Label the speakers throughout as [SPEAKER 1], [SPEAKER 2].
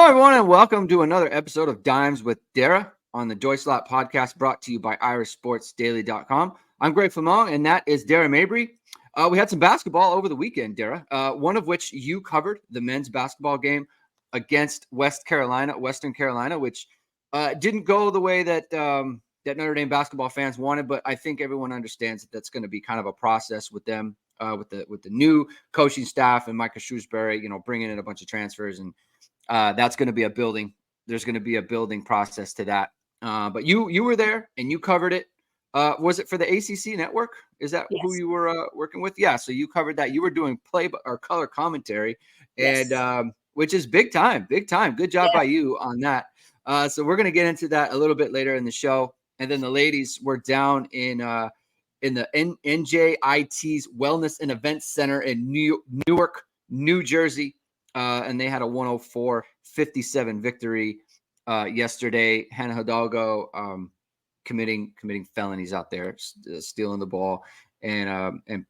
[SPEAKER 1] everyone, and welcome to another episode of Dimes with Dara on the Joy Slot podcast brought to you by irishsportsdaily.com. I'm Greg Flamong, and that is Dara Mabry. We had some basketball over the weekend, Dara, one of which you covered, the men's basketball game against Western Carolina, which didn't go the way that that Notre Dame basketball fans wanted, but I think everyone understands that that's going to be kind of a process with them, with the new coaching staff and Micah Shrewsbury, bringing in a bunch of transfers, and that's going to be a building. There's going to be a building process to that. But you were there and you covered it. Was it for the ACC network? Is that who you were working with? Yeah. So you covered that. You were doing color commentary, and which is big time. Good job by you on that. So we're going to get into that a little bit later in the show. And then the ladies were down in the NJIT's Wellness and Events Center in Newark, New Jersey. And they had a 104-57 victory yesterday. Hannah Hidalgo committing felonies out there, stealing the ball and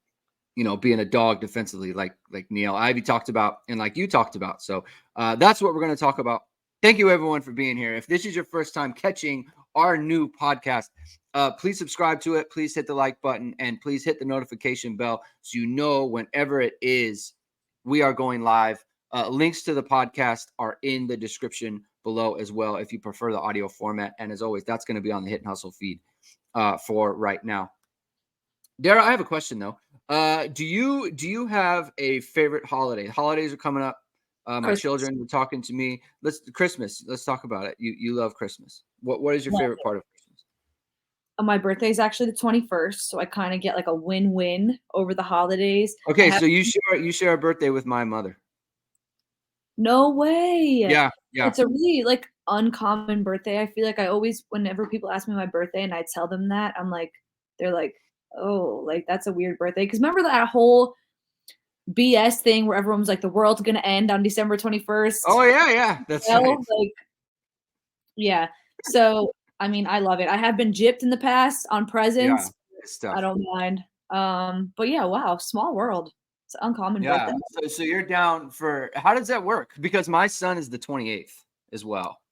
[SPEAKER 1] being a dog defensively, like Neil Ivy talked about and like you talked about. So that's what we're going to talk about. Thank you, everyone, for being here. If this is your first time catching our new podcast, please subscribe to it. Please hit the like button and please hit the notification bell so you know whenever it is we are going live. Links to the podcast are in the description below as well if you prefer the audio format. And as always, that's going to be on the Hit and Hustle feed for right now. Dara, I have a question though. Do you have a favorite holiday? Holidays are coming up. My children were talking to me. Christmas. Let's talk about it. You love Christmas. What is your favorite part of Christmas?
[SPEAKER 2] My birthday is actually the 21st, so I kind of get like a win-win over the holidays.
[SPEAKER 1] Okay, so you share a birthday with my mother.
[SPEAKER 2] No way.
[SPEAKER 1] Yeah.
[SPEAKER 2] It's a really uncommon birthday. I feel like I always, whenever people ask me my birthday and I tell them that, they're like, oh, that's a weird birthday. Because remember that whole BS thing where everyone was like, the world's gonna end on December 21st.
[SPEAKER 1] Oh yeah, that's right.
[SPEAKER 2] Yeah. So I love it. I have been gypped in the past on presents.
[SPEAKER 1] Yeah,
[SPEAKER 2] I don't mind. But yeah, wow, small world. It's an uncommon birthday.
[SPEAKER 1] So you're down for, how does that work? Because my son is the 28th as well.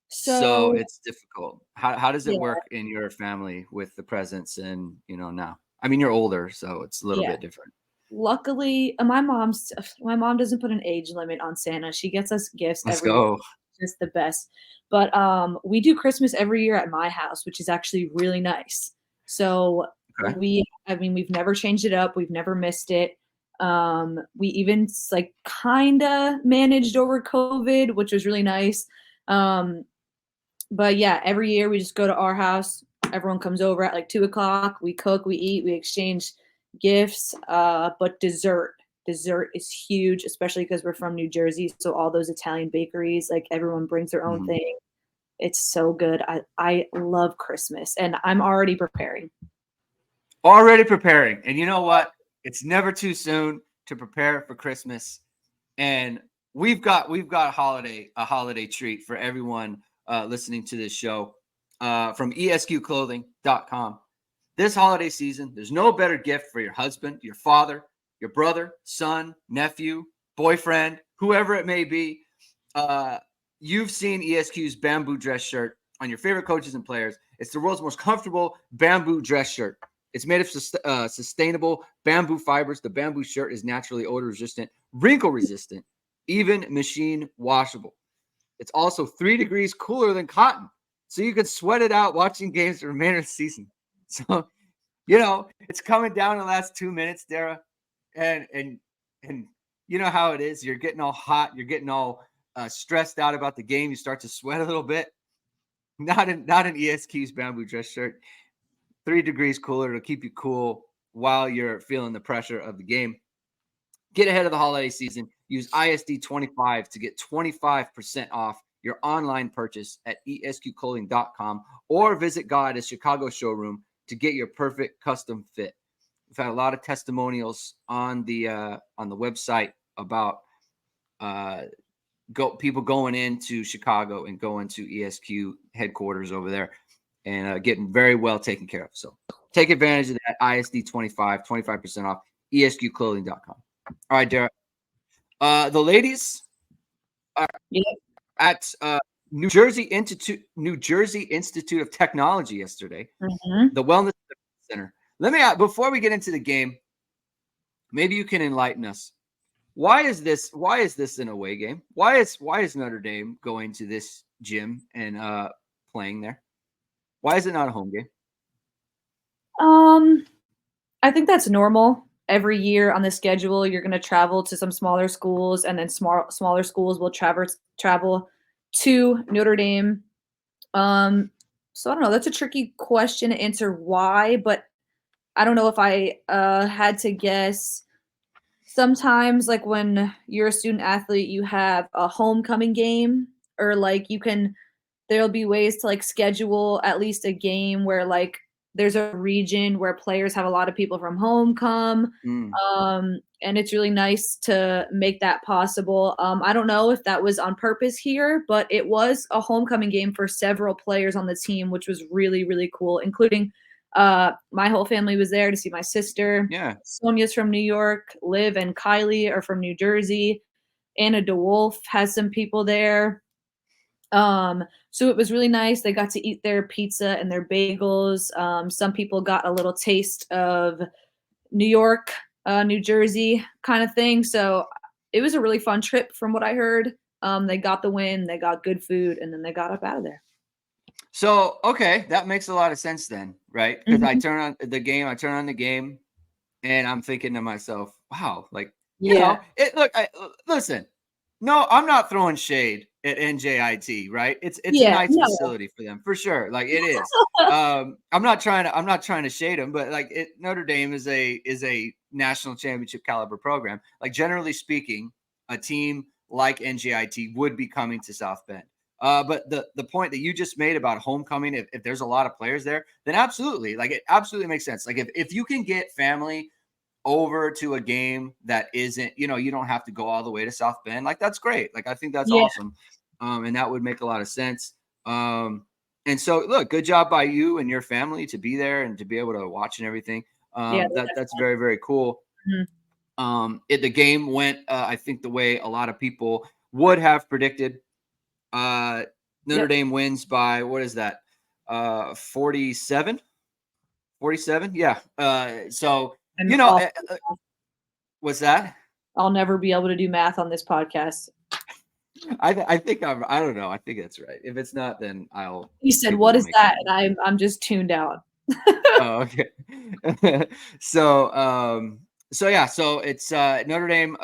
[SPEAKER 1] So it's difficult. How does it work in your family with the presents and, now? I mean, you're older, so it's a little bit different.
[SPEAKER 2] Luckily, my mom doesn't put an age limit on Santa. She gets us gifts
[SPEAKER 1] Let's
[SPEAKER 2] every
[SPEAKER 1] go.
[SPEAKER 2] year. Just the best. But we do Christmas every year at my house, which is actually really nice. So we've never changed it up. We've never missed it. We even kind of managed over COVID, which was really nice. But yeah, every year we just go to our house. Everyone comes over at 2:00. We cook, we eat, we exchange gifts. But dessert is huge, especially because we're from New Jersey. So all those Italian bakeries, everyone brings their own thing. It's so good. I love Christmas and I'm already preparing.
[SPEAKER 1] And you know what? It's never too soon to prepare for Christmas. And we've got a holiday treat for everyone listening to this show from ESQclothing.com. This holiday season, there's no better gift for your husband, your father, your brother, son, nephew, boyfriend, whoever it may be. You've seen ESQ's bamboo dress shirt on your favorite coaches and players. It's the world's most comfortable bamboo dress shirt. It's made of sustainable bamboo fibers. The bamboo shirt is naturally odor resistant, wrinkle resistant, even machine washable. It's also 3 degrees cooler than cotton, so you can sweat it out watching games the remainder of the season. So, it's coming down in the last 2 minutes, Dara, and you know how it is. You're getting all hot. You're getting all stressed out about the game. You start to sweat a little bit. Not an ESQ's bamboo dress shirt. 3 degrees cooler to keep you cool while you're feeling the pressure of the game. Get ahead of the holiday season. Use ISD25 to get 25% off your online purchase at ESQclothing.com or visit God's Chicago showroom to get your perfect custom fit. We've had a lot of testimonials on the website about people going into Chicago and going to ESQ headquarters over there and getting very well taken care of. So take advantage of that. ISD 25% off, ESQclothing.com. All right, Dara. The ladies are at New Jersey Institute of Technology yesterday, the Wellness Center. Let me ask, before we get into the game, maybe you can enlighten us. Why is this an away game? Why is Notre Dame going to this gym and playing there? Why is it not a home game?
[SPEAKER 2] I think that's normal. Every year on the schedule, you're going to travel to some smaller schools, and then smaller schools will travel to Notre Dame. So I don't know. That's a tricky question to answer why, but I don't know if I had to guess. Sometimes, like when you're a student athlete, you have a homecoming game, or like there'll be ways to like schedule at least a game where like there's a region where players have a lot of people from home come. And it's really nice to make that possible. I don't know if that was on purpose here, but it was a homecoming game for several players on the team, which was really, really cool, including my whole family was there to see my sister.
[SPEAKER 1] Yeah.
[SPEAKER 2] Sonia's from New York. Liv and Kylie are from New Jersey. Anna DeWolf has some people there. So it was really nice. They got to eat their pizza and their bagels. Some people got a little taste of New York, New Jersey kind of thing. So it was a really fun trip from what I heard. They got the win, they got good food, and then they got up out of there.
[SPEAKER 1] So, okay, that makes a lot of sense then, right? Because I turn on the game, and I'm thinking to myself, wow, like, you know, listen, no, I'm not throwing shade at NJIT, right? It's a nice facility for them, for sure. Like it is. I'm not trying to shade them, but like Notre Dame is a national championship caliber program. Like generally speaking, a team like NJIT would be coming to South Bend. But the point that you just made about homecoming, if there's a lot of players there, then absolutely, like it absolutely makes sense. Like if you can get family over to a game that isn't, you know, you don't have to go all the way to South Bend, like that's great. Like I think that's awesome. And that would make a lot of sense. And so look, good job by you and your family to be there and to be able to watch and everything. That's very, very cool. The game went, I think, the way a lot of people would have predicted. Notre Dame wins by, what is that? 47. Yeah. So, you know, what's that?
[SPEAKER 2] I'll never be able to do math on this podcast.
[SPEAKER 1] I think I don't know. I think that's right. If it's not, then I'll.
[SPEAKER 2] He said, "What is that?" And I'm just tuned out.
[SPEAKER 1] Oh, okay. So yeah. So it's Notre Dame,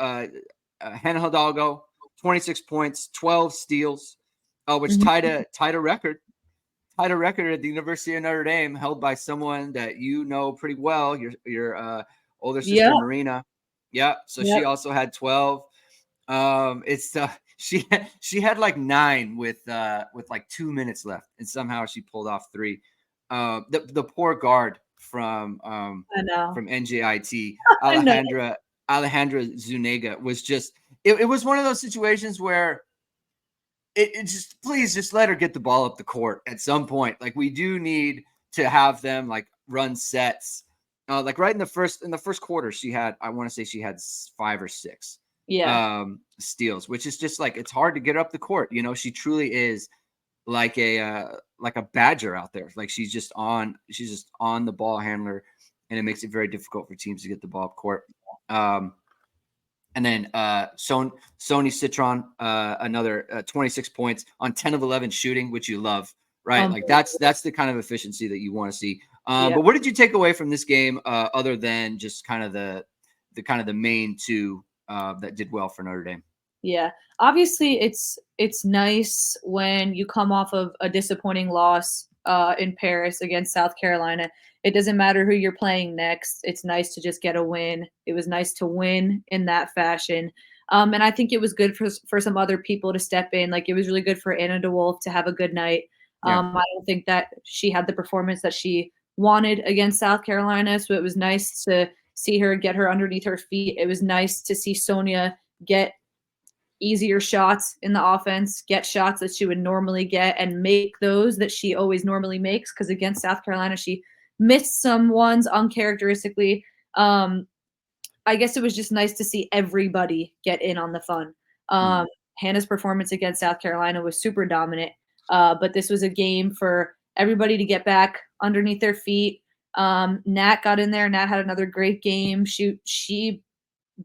[SPEAKER 1] Hannah Hidalgo, 26 points, 12 steals, which tied a record. Tied a record at the University of Notre Dame, held by someone that you know pretty well. Your older sister Marina. Yeah. So she also had 12. She had like 9 with like 2 minutes left, and somehow she pulled off 3. The poor guard from NJIT, Alejandra Zuniga, was just it was one of those situations where it just, please just let her get the ball up the court at some point. Like we do need to have them like run sets. Like right in the first quarter, I want to say she had 5 or 6 steals, which is just like, it's hard to get up the court. You know, she truly is like a badger out there. Like she's just on the ball handler, and it makes it very difficult for teams to get the ball up court. And then Sony Citron, another 26 points on 10 of 11 shooting, which you love, right? Like that's the kind of efficiency that you want to see. But what did you take away from this game, other than just kind of the main 2 that did well for Notre Dame?
[SPEAKER 2] Yeah, obviously it's nice when you come off of a disappointing loss in Paris against South Carolina. It doesn't matter who you're playing next. It's nice to just get a win. It was nice to win in that fashion. And I think it was good for some other people to step in. Like it was really good for Anna DeWolf to have a good night. I don't think that she had the performance that she wanted against South Carolina. So it was nice to see her get her underneath her feet. It was nice to see Sonia get easier shots in the offense, get shots that she would normally get, and make those that she always normally makes. Because against South Carolina, she missed some ones uncharacteristically. I guess it was just nice to see everybody get in on the fun. Hannah's performance against South Carolina was super dominant. But this was a game for everybody to get back underneath their feet. Nat got in there. Nat had another great game. She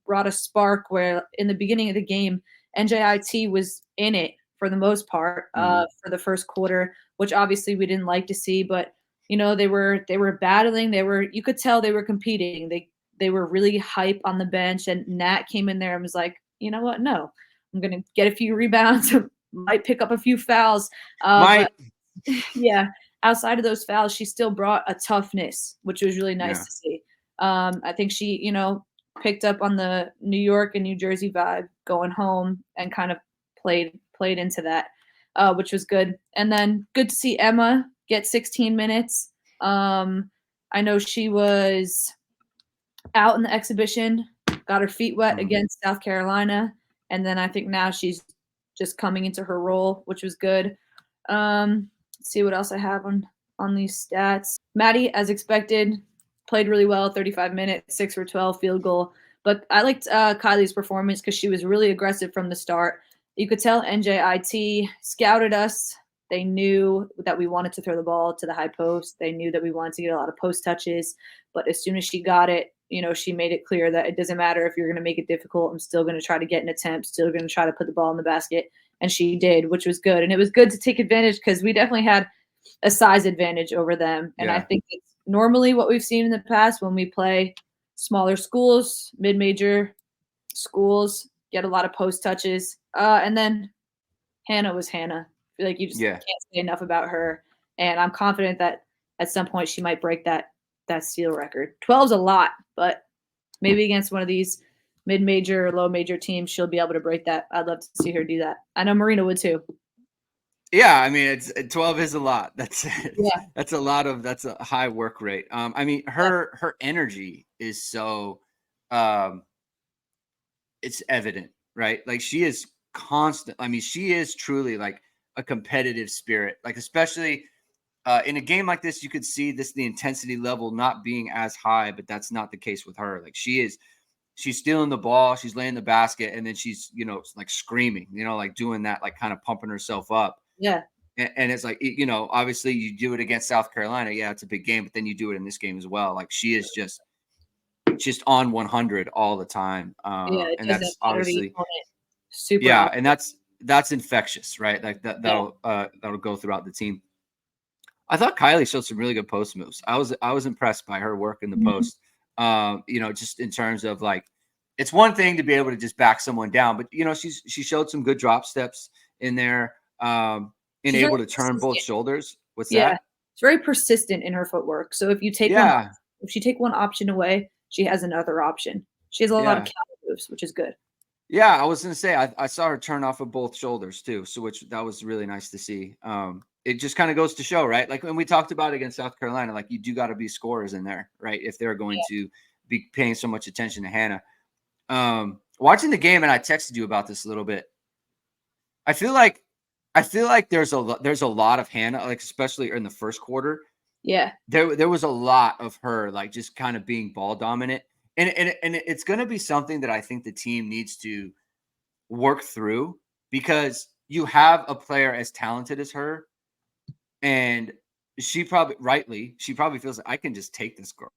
[SPEAKER 2] brought a spark where in the beginning of the game, NJIT was in it for the most part for the first quarter, which obviously we didn't like to see. But they were battling. You could tell they were competing. They were really hype on the bench, and Nat came in there and was like, you know what? No, I'm gonna get a few rebounds, might pick up a few fouls. But yeah, outside of those fouls, she still brought a toughness, which was really nice to see. I think she, picked up on the New York and New Jersey vibe going home and kind of played into that, which was good. And then good to see Emma get 16 minutes. I know she was out in the exhibition, got her feet wet against South Carolina, and then I think now she's just coming into her role, which was good. Let's see what else I have on these stats. Maddie, as expected, played really well, 35 minutes, 6 for 12, field goal. But I liked Kylie's performance because she was really aggressive from the start. You could tell NJIT scouted us. They knew that we wanted to throw the ball to the high post. They knew that we wanted to get a lot of post touches. But as soon as she got it, she made it clear that it doesn't matter if you're going to make it difficult. I'm still going to try to get an attempt, still going to try to put the ball in the basket. And she did, which was good. And it was good to take advantage because we definitely had a size advantage over them. And I think it's normally what we've seen in the past when we play smaller schools, mid-major schools, get a lot of post touches. And then Hannah was Hannah. I feel like you just can't say enough about her. And I'm confident that at some point she might break that steal record. 12's a lot, but maybe against one of these mid-major or low-major teams, she'll be able to break that. I'd love to see her do that. I know Marina would too.
[SPEAKER 1] Yeah, I mean, 12 is a lot. That's a high work rate. I mean, her energy is so it's evident, right? Like she is constant. I mean, she is truly like a competitive spirit, like especially in a game like this, you could see the intensity level not being as high, but that's not the case with her. Like she's stealing the ball, she's laying the basket, and then she's, like screaming, like doing that, like kind of pumping herself up.
[SPEAKER 2] Yeah.
[SPEAKER 1] And it's like, obviously you do it against South Carolina. Yeah, it's a big game, but then you do it in this game as well. Like she is just on 100 all the time. And that's obviously
[SPEAKER 2] super.
[SPEAKER 1] Yeah. And that's infectious, right? Like that'll go throughout the team. I thought Kylie showed some really good post moves. I was impressed by her work in the post. Just in terms of like, it's one thing to be able to just back someone down, but she showed some good drop steps in there, and able to turn both shoulders. What's that?
[SPEAKER 2] It's very persistent in her footwork. So if you take if she take one option away, she has another option. She has a lot of counter moves, which is good.
[SPEAKER 1] Yeah, I was gonna say I saw her turn off of both shoulders too, so that was really nice to see. It just kind of goes to show, right? Like when we talked about it against South Carolina, like you do got to be scorers in there, right? If they're going to be paying so much attention to Hannah. Watching the game, and I texted you about this a little bit. I feel like there's a lot of Hannah, like especially in the first quarter.
[SPEAKER 2] Yeah,
[SPEAKER 1] there was a lot of her, like just kind of being ball dominant, and it's going to be something that I think the team needs to work through, because you have a player as talented as her, and she probably feels like I can just take this girl.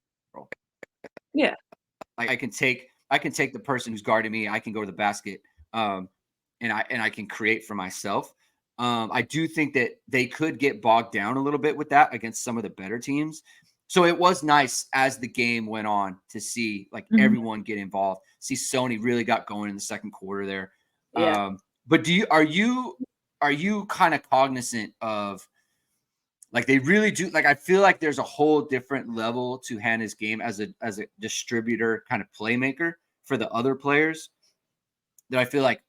[SPEAKER 2] Yeah,
[SPEAKER 1] like I can take the person who's guarding me. I can go to the basket, and I can create for myself. I do think that they could get bogged down a little bit with that against some of the better teams. So it was nice as the game went on to see like everyone get involved. See Sony really got going in the second quarter there.
[SPEAKER 2] Yeah.
[SPEAKER 1] But are you kind of cognizant of, like, they really do, like, I feel like there's a whole different level to Hannah's game as a distributor, kind of playmaker for the other players, that I feel like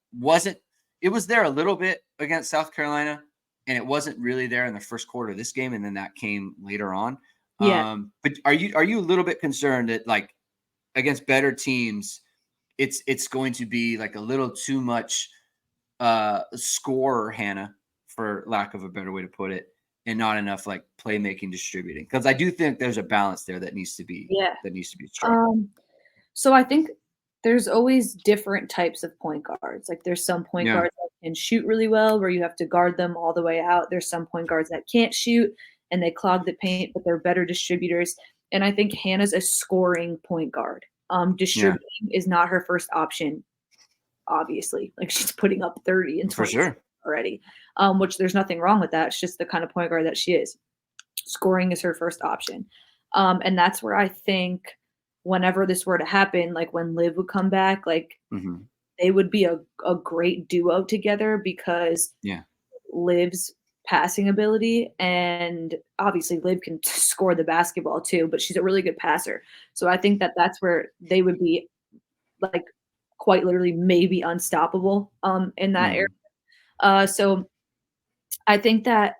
[SPEAKER 1] it was there a little bit against South Carolina, and it wasn't really there in the first quarter of this game, and then that came later on.
[SPEAKER 2] Yeah.
[SPEAKER 1] But are you a little bit concerned that, like, against better teams, it's going to be like a little too much scorer Hannah, for lack of a better way to put it, and not enough like playmaking, distributing? Because I do think there's a balance there that needs to be struck.
[SPEAKER 2] So I think there's always different types of point guards. Like there's some point guards that and shoot really well, where you have to guard them all the way out. There's some point guards that can't shoot and they clog the paint, but they're better distributors. And I think Hannah's a scoring point guard. Distributing is not her first option, obviously. Like, she's putting up 30 and 20
[SPEAKER 1] for sure
[SPEAKER 2] already, which there's nothing wrong with that. It's just the kind of point guard that she is. Scoring is her first option. And that's where I think whenever this were to happen, like when Liv would come back, like they would be a great duo together, because Liv's passing ability, and obviously Liv can score the basketball too, but she's a really good passer. So I think that that's where they would be, like, quite literally maybe unstoppable in that area. So I think that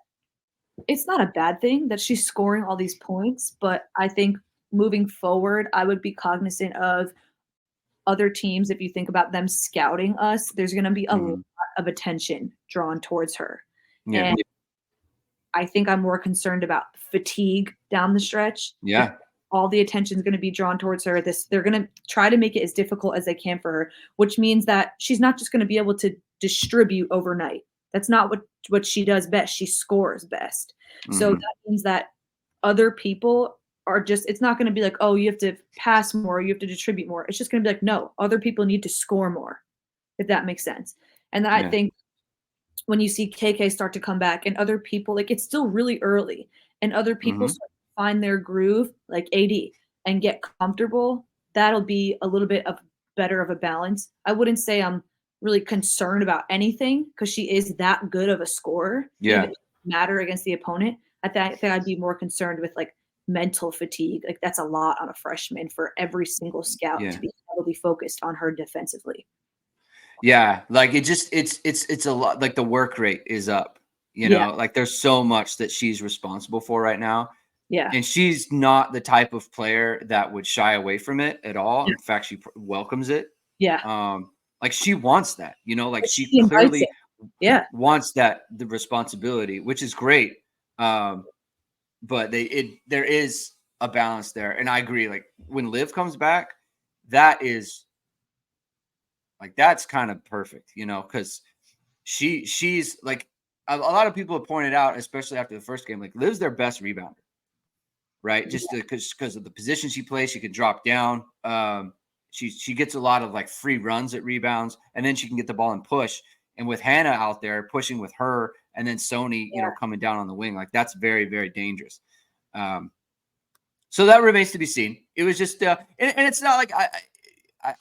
[SPEAKER 2] it's not a bad thing that she's scoring all these points, but I think moving forward, I would be cognizant of other teams. If you think about them scouting us, there's going to be a lot of attention drawn towards her. And I think I'm more concerned about fatigue down the stretch.
[SPEAKER 1] Yeah.
[SPEAKER 2] All the attention is going to be drawn towards her. They're going to try to make it as difficult as they can for her, which means that she's not just going to be able to distribute overnight. That's not what she does best. She scores best. So that means that other people are just, it's not going to be like, oh, you have to pass more, you have to distribute more. It's just going to be like, no, other people need to score more, if that makes sense. And then I think when you see KK start to come back and other people, like, it's still really early, and other people start to find their groove, like AD, and get comfortable, that'll be a little bit of better of a balance. I wouldn't say I'm really concerned about anything, because she is that good of a scorer.
[SPEAKER 1] Yeah.
[SPEAKER 2] It doesn't matter against the opponent. I think I'd be more concerned with, like, mental fatigue. Like, that's a lot on a freshman for every single scout to be heavily focused on her defensively.
[SPEAKER 1] Yeah, like it's a lot. Like, the work rate is up, you know, like there's so much that she's responsible for right now.
[SPEAKER 2] Yeah.
[SPEAKER 1] And she's not the type of player that would shy away from it at all. In fact, she welcomes it.
[SPEAKER 2] Yeah.
[SPEAKER 1] Like, she wants that, you know, like she
[SPEAKER 2] invites
[SPEAKER 1] clearly
[SPEAKER 2] it.
[SPEAKER 1] wants the responsibility, which is great. But there is a balance there. And I agree. Like, when Liv comes back, that's kind of perfect, you know, because she's like, a lot of people have pointed out, especially after the first game, like, Liv's their best rebounder, right? Just because of the position she plays, she can drop down. She gets a lot of, like, free runs at rebounds, and then she can get the ball and push. And with Hannah out there pushing with her, and then Sony, you know, coming down on the wing, like, that's very, very dangerous. So that remains to be seen. It was just, and it's not like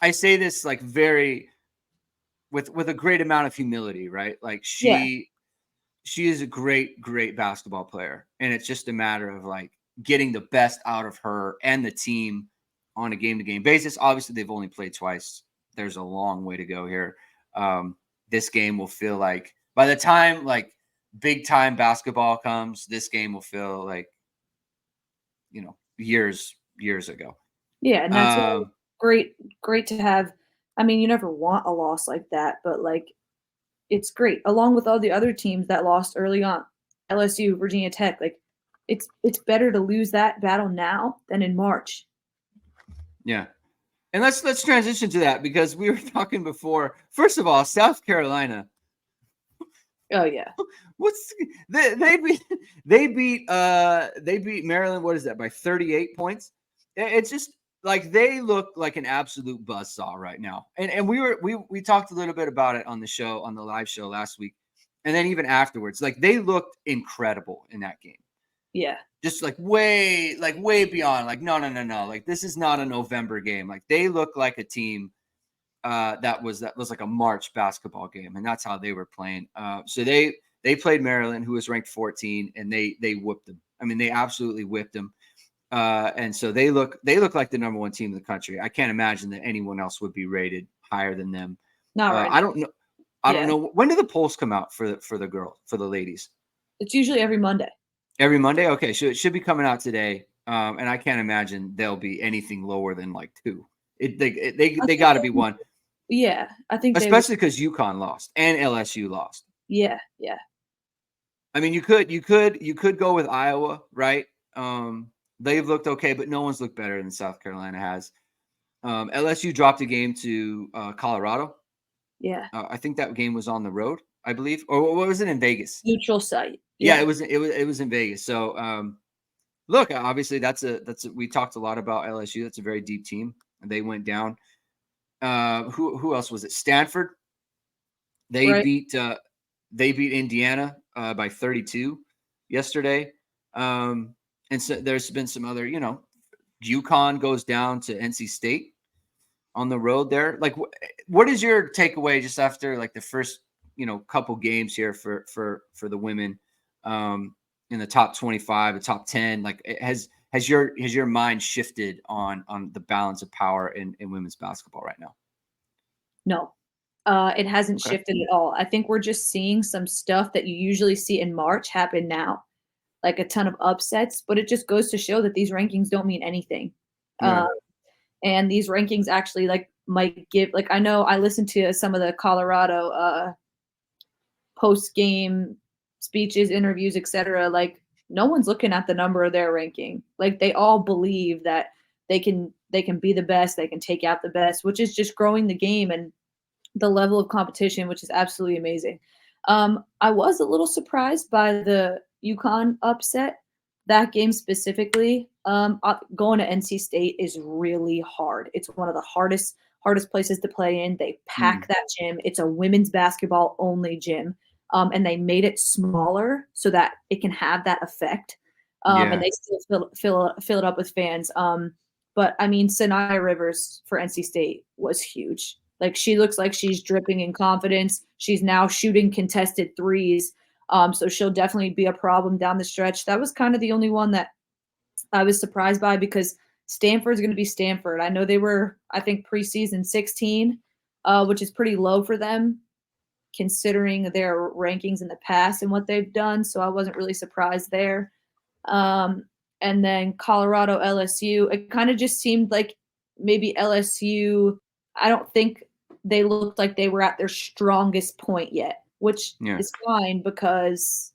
[SPEAKER 1] I say this, like, very with a great amount of humility, right? Like, she is a great, great basketball player, and it's just a matter of, like, getting the best out of her and the team on a game-to-game basis. Obviously, they've only played twice. There's a long way to go here. This game will feel like, by the time, like, big-time basketball comes, this game will feel like, you know, years ago.
[SPEAKER 2] Yeah, and that's great to have. I mean, you never want a loss like that, but, like, it's great. Along with all the other teams that lost early on, LSU, Virginia Tech, like, it's better to lose that battle now than in March. Yeah.
[SPEAKER 1] And let's transition to that, because we were talking before. First of all, South Carolina.
[SPEAKER 2] Oh yeah.
[SPEAKER 1] They beat Maryland. What is that, by 38 points? It's just like, they look like an absolute buzzsaw right now. And we talked a little bit about it on the show, on the live show last week, and then even afterwards, like, they looked incredible in that game.
[SPEAKER 2] Yeah.
[SPEAKER 1] Just way beyond, like, no. Like, this is not a November game. Like, they look like a team that was like a March basketball game, and that's how they were playing. So they played Maryland, who was ranked 14, and they whooped them. I mean, they absolutely whipped them. And so they look like the number one team in the country. I can't imagine that anyone else would be rated higher than them.
[SPEAKER 2] Not right.
[SPEAKER 1] I don't know. I don't know. When do the polls come out for the ladies?
[SPEAKER 2] It's usually every Monday.
[SPEAKER 1] Every Monday? Okay. So it should be coming out today. And I can't imagine they'll be anything lower than, like, 2. They got to be 1.
[SPEAKER 2] Yeah, I think
[SPEAKER 1] especially because UConn lost and LSU lost.
[SPEAKER 2] Yeah.
[SPEAKER 1] I mean, you could go with Iowa, right? They've looked okay, but no one's looked better than South Carolina has. LSU dropped a game to Colorado.
[SPEAKER 2] Yeah.
[SPEAKER 1] I think that game was on the road. I believe, or what was it in Vegas?
[SPEAKER 2] Neutral site.
[SPEAKER 1] Yeah, it was in Vegas. So look, obviously we talked a lot about LSU. That's a very deep team. And they went down. Who else was it? Stanford. They
[SPEAKER 2] Right.
[SPEAKER 1] beat Indiana by 32 yesterday. And so there's been some other, UConn goes down to NC State on the road there. Like, what is your takeaway just after like the first, couple games here for the women in the top 25, the top 10? Like, has your mind shifted on the balance of power in women's basketball right now?
[SPEAKER 2] No, it hasn't
[SPEAKER 1] Okay.
[SPEAKER 2] shifted at all. I think we're just seeing some stuff that you usually see in March happen now, like a ton of upsets, but it just goes to show that these rankings don't mean anything.
[SPEAKER 1] Yeah.
[SPEAKER 2] And these rankings actually like might give, like, I know I listened to some of the Colorado post game speeches, interviews, etc. Like, no one's looking at the number of their ranking. Like, they all believe that they can be the best, they can take out the best, which is just growing the game and the level of competition, which is absolutely amazing. I was a little surprised by the UConn upset. That game specifically, going to NC State is really hard. It's one of the hardest places to play in. They pack that gym. It's a women's basketball only gym, and they made it smaller so that it can have that effect. And they still fill it up with fans. But I mean, Sanaya Rivers for NC State was huge. Like, she looks like she's dripping in confidence. She's now shooting contested threes. So she'll definitely be a problem down the stretch. That was kind of the only one that I was surprised by, because Stanford's going to be Stanford. I know they were, I think, preseason 16, which is pretty low for them considering their rankings in the past and what they've done. So I wasn't really surprised there. And then Colorado, LSU, it kind of just seemed like maybe LSU, I don't think they looked like they were at their strongest point yet, which is fine because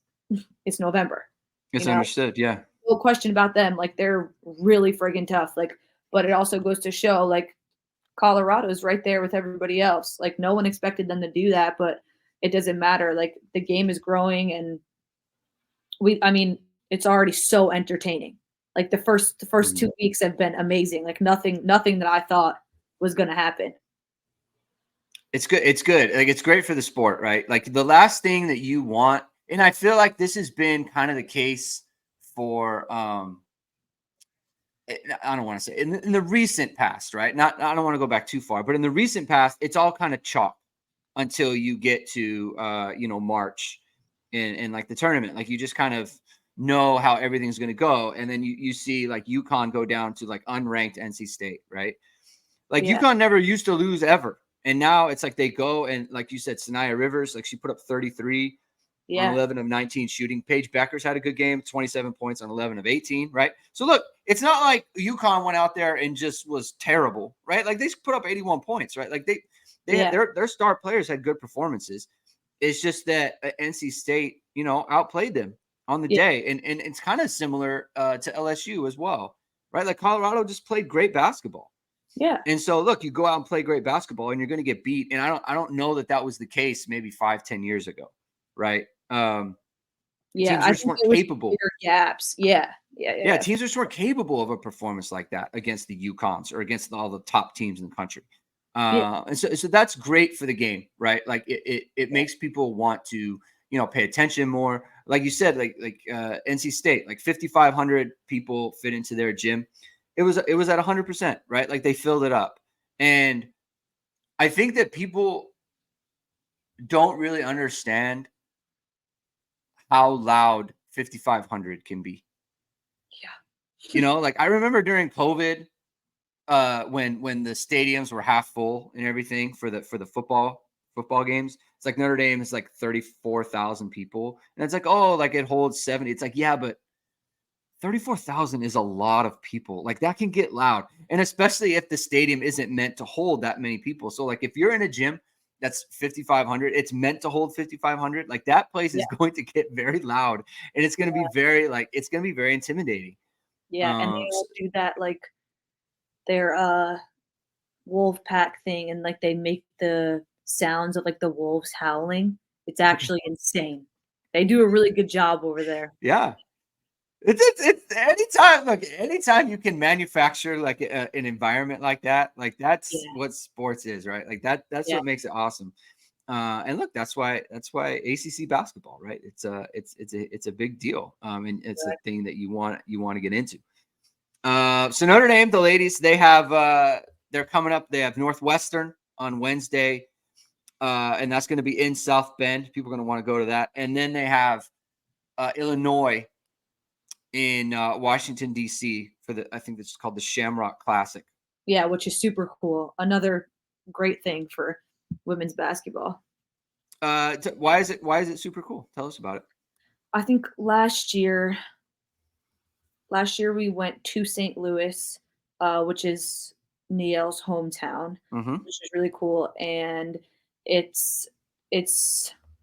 [SPEAKER 2] it's November.
[SPEAKER 1] It's understood. Yeah.
[SPEAKER 2] No question about them. Like, they're really friggin' tough. Like, but it also goes to show, like, Colorado's right there with everybody else. Like, no one expected them to do that, but it doesn't matter. Like, the game is growing, and it's already so entertaining. Like, the first 2 weeks have been amazing. Like, nothing that I thought was going to happen.
[SPEAKER 1] It's good. It's good. Like, it's great for the sport, right? Like, the last thing that you want, and I feel like this has been kind of the case for, I don't want to say in the recent past, right? I don't want to go back too far, but in the recent past, it's all kind of chalk until you get to, March and like the tournament. Like, you just kind of know how everything's going to go. And then you see like UConn go down to like unranked NC State, right? Like, UConn never used to lose ever. And now it's like they go and, like you said, Sanaya Rivers, like, she put up 33 on 11 of 19 shooting. Paige Beckers had a good game, 27 points on 11 of 18, right? So look, it's not like UConn went out there and just was terrible, right? Like, they put up 81 points, right? Like, they had their star players had good performances. It's just that NC State, outplayed them on the day. And it's kind of similar to LSU as well, right? Like, Colorado just played great basketball.
[SPEAKER 2] Yeah.
[SPEAKER 1] And so look, you go out and play great basketball and you're going to get beat. And I don't know that was the case maybe 5-10 years ago. Right. Teams just weren't capable.
[SPEAKER 2] Gaps. Yeah.
[SPEAKER 1] Teams just weren't capable of a performance like that against the UConns or against all the top teams in the country. And so that's great for the game, right? Like, it makes people want to, pay attention more. Like you said, like NC State, like 5,500 people fit into their gym. It was at 100%, right? Like, they filled it up. And I think that people don't really understand how loud 5,500 can be.
[SPEAKER 2] Yeah.
[SPEAKER 1] Like, I remember during COVID, when the stadiums were half full and everything for the football games. It's like Notre Dame is like 34,000 people. And it's like, oh, like, it holds 70. It's like, yeah, but 34,000 is a lot of people. Like, that can get loud. And especially if the stadium isn't meant to hold that many people. So like, if you're in a gym that's 5,500, it's meant to hold 5,500. Like, that place is going to get very loud, and it's going to be very, like, it's going to be very intimidating.
[SPEAKER 2] Yeah. And they all do that, like, their wolf pack thing, and like, they make the sounds of like the wolves howling. It's actually insane. They do a really good job over there.
[SPEAKER 1] Yeah. It's anytime you can manufacture like an environment like that, like that's
[SPEAKER 2] Yeah,
[SPEAKER 1] what sports is, right? Like that's
[SPEAKER 2] yeah,
[SPEAKER 1] what makes it awesome. And look, that's why ACC basketball, right? It's a big deal. And it's a thing that you want to get into. So Notre Dame, the ladies, they're coming up. They have Northwestern on Wednesday, and that's going to be in South Bend. People are going to want to go to that. And then they have Illinois in Washington D.C. for I think it's called the Shamrock Classic.
[SPEAKER 2] yeah, which is super cool. Another great thing for women's basketball.
[SPEAKER 1] Why is it super cool? Tell us about it.
[SPEAKER 2] I think last year we went to St. Louis, which is Niel's hometown,
[SPEAKER 1] Mm-hmm.
[SPEAKER 2] which is really cool, and it's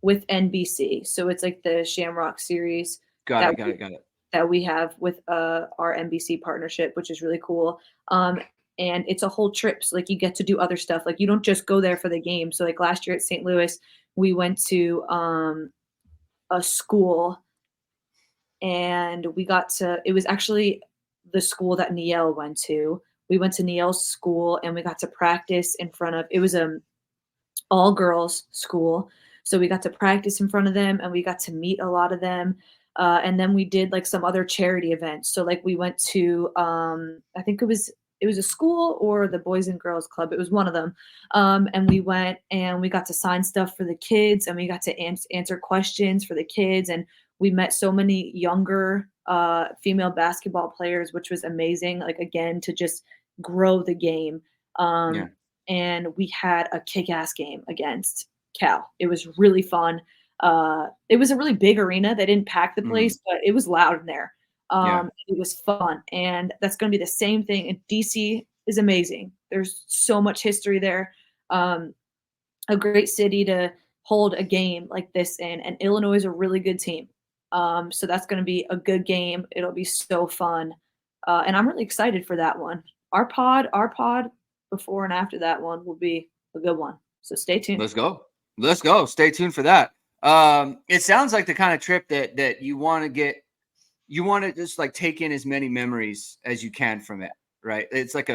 [SPEAKER 2] with NBC, so it's like the Shamrock series
[SPEAKER 1] Got it.
[SPEAKER 2] that we have with our NBC partnership, which is really cool. And it's a whole trip, so like you get to do other stuff. Like you don't just go there for the game. So like last year at St. Louis, we went to a school, and it was actually the school that Niel went to. We went to Niel's school, and we got to practice in front of, it was all girls school. So we got to practice in front of them, and we got to meet a lot of them. And then we did like some other charity events. So like we went to, I think it was a school or the Boys and Girls Club. It was one of them. And we went and we got to sign stuff for the kids, and we got to answer questions for the kids. And we met so many younger female basketball players, which was amazing. Like, again, to just grow the game.
[SPEAKER 1] Yeah.
[SPEAKER 2] And we had a kick-ass game against Cal. It was really fun. It was a really big arena. They didn't pack the place, but it was loud in there. It was fun. And that's going to be the same thing. And DC is amazing. There's so much history there. A great city to hold a game like this in. And Illinois is a really good team. So that's going to be a good game. It'll be so fun. And I'm really excited for that one. Our pod before and after that one will be a good one. So stay tuned.
[SPEAKER 1] Let's go. Stay tuned for that. It sounds like the kind of trip that you want to just like take in as many memories as you can from it, right? It's like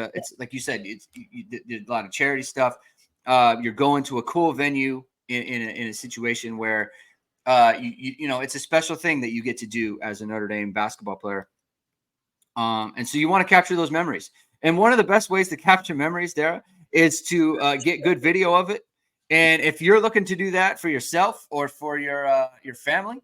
[SPEAKER 1] you said, you did a lot of charity stuff. You're going to a cool venue in a situation where you know, it's a special thing that you get to do as a Notre Dame basketball player. And so you want to capture those memories. And one of the best ways to capture memories, Dara, is to get good video of it. And if you're looking to do that for yourself or for your family,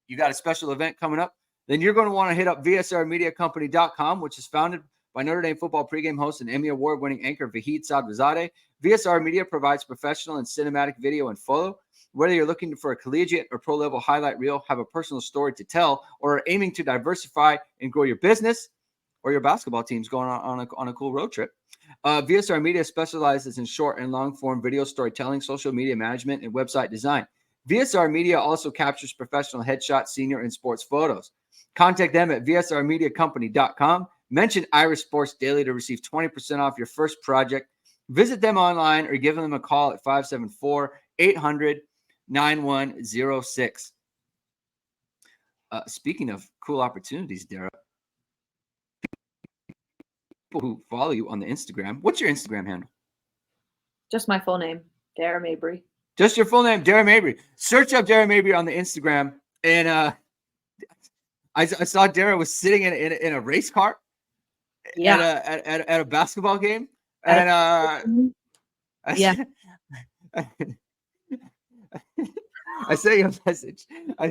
[SPEAKER 1] you got a special event coming up, then you're going to want to hit up VSRmediaCompany.com, which is founded by Notre Dame football pregame host and Emmy Award-winning anchor Vahid Sadrazadeh. VSR Media provides professional and cinematic video and photo. Whether you're looking for a collegiate or pro-level highlight reel, have a personal story to tell, or are aiming to diversify and grow your business or your basketball team's going on a cool road trip, VSR Media specializes in short and long-form video storytelling, social media management, and website design. VSR Media also captures professional headshots, senior, and sports photos. Contact them at VSRmediaCompany.com. Mention Irish Sports Daily to receive 20% off your first project. Visit them online or give them a call at 574-800-9106. Speaking of cool opportunities, Dara, people who follow you on the Instagram, what's your Instagram handle?
[SPEAKER 2] Just my full name, Dara Mabry.
[SPEAKER 1] Just your full name, Dara Mabry. Search up Dara Mabry on the Instagram, and I saw Dara was sitting in a race car, at a basketball game, and
[SPEAKER 2] yeah.
[SPEAKER 1] I sent you a message. And I